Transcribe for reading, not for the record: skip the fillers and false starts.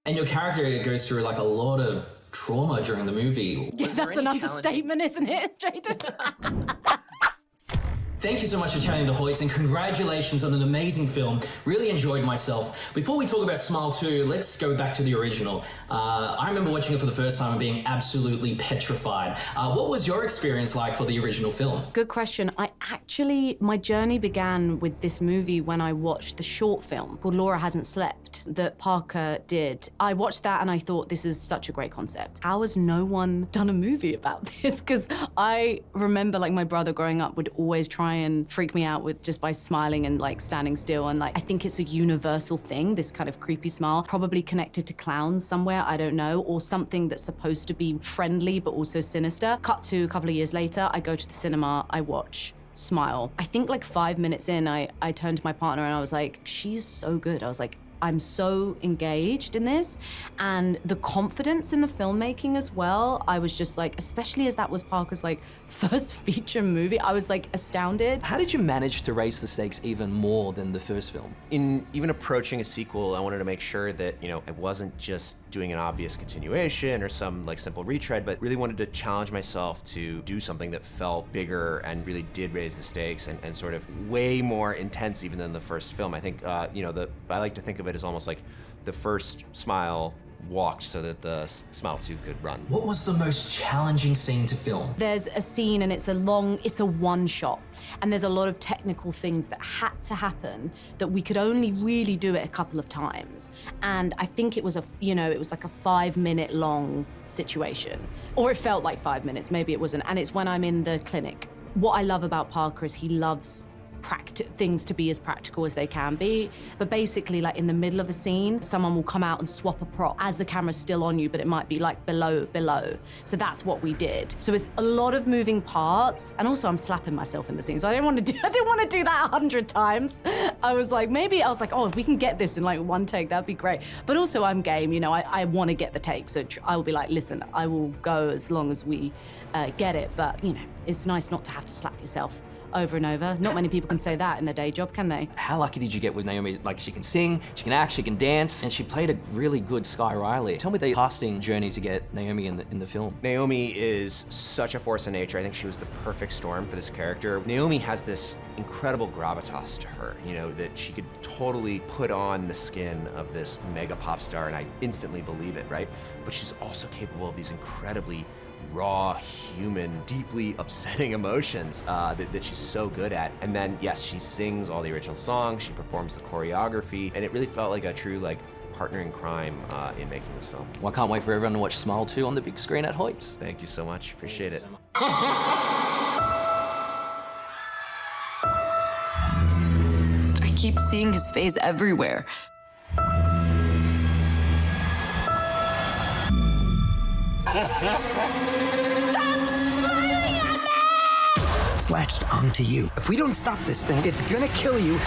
And your character goes through like a lot of trauma during the movie. Yeah, that's an understatement, isn't it, Jayden? Thank you so much for chatting to HOYTS, and congratulations on an amazing film. Really enjoyed myself. Before we talk about Smile 2, let's go back to the original. I remember watching it for the first time and being absolutely petrified. What was your experience like for the original film? Good question. My journey began with this movie when I watched the short film called Laura Hasn't Slept that Parker did. I watched that and I thought, this is such a great concept. How has no one done a movie about this? Because I remember like my brother growing up would always try and freak me out with just by smiling and like standing still. And like, I think it's a universal thing, this kind of creepy smile, probably connected to clowns somewhere, I don't know, or something that's supposed to be friendly but also sinister. Cut to a couple of years later, I go to the cinema, I watch Smile. I think like 5 minutes in, I turned to my partner and I was like, she's so good. I was like, I'm so engaged in this, and the confidence in the filmmaking as well. I was just like, especially as that was Parker's like first feature movie, I was like astounded. How did you manage to raise the stakes even more than the first film? In even approaching a sequel, I wanted to make sure that, you know, I wasn't just doing an obvious continuation or some like simple retread, but really wanted to challenge myself to do something that felt bigger and really did raise the stakes and sort of way more intense even than the first film. I think, you know, I like to think of it as almost like the first Smile walked so that the Smile 2 could run. What was the most challenging scene to film? There's a scene and it's a one shot, and there's a lot of technical things that had to happen that we could only really do it a couple of times. And I think it was it was like a 5 minute long situation, or it felt like 5 minutes, maybe it wasn't. And it's when I'm in the clinic. What I love about Parker is he loves things to be as practical as they can be. But basically, like in the middle of a scene, someone will come out and swap a prop as the camera's still on you, but it might be like below. So that's what we did. So it's a lot of moving parts, and also I'm slapping myself in the scene. So I didn't want to do that 100 times. I was like, oh, if we can get this in like one take, that'd be great. But also I'm game, you know, I want to get the take. So I will be like, listen, I will go as long as we get it. But you know, it's nice not to have to slap yourself over and over. Not many people can say that in their day job, can they? How lucky did you get with Naomi? Like, she can sing, she can act, she can dance, and she played a really good Sky Riley. Tell me the casting journey to get Naomi in the film. Naomi is such a force of nature. I think she was the perfect storm for this character. Naomi has this incredible gravitas to her, you know, that she could totally put on the skin of this mega pop star, and I instantly believe it, right? But she's also capable of these incredibly raw, human, deeply upsetting emotions that she's so good at. And then, yes, she sings all the original songs, she performs the choreography, and it really felt like a true like partner in crime in making this film. Well, I can't wait for everyone to watch Smile 2 on the big screen at HOYTS. Thank you so much, appreciate it. I keep seeing his face everywhere. Stop smiling at me! It's latched onto you. If we don't stop this thing, it's gonna kill you.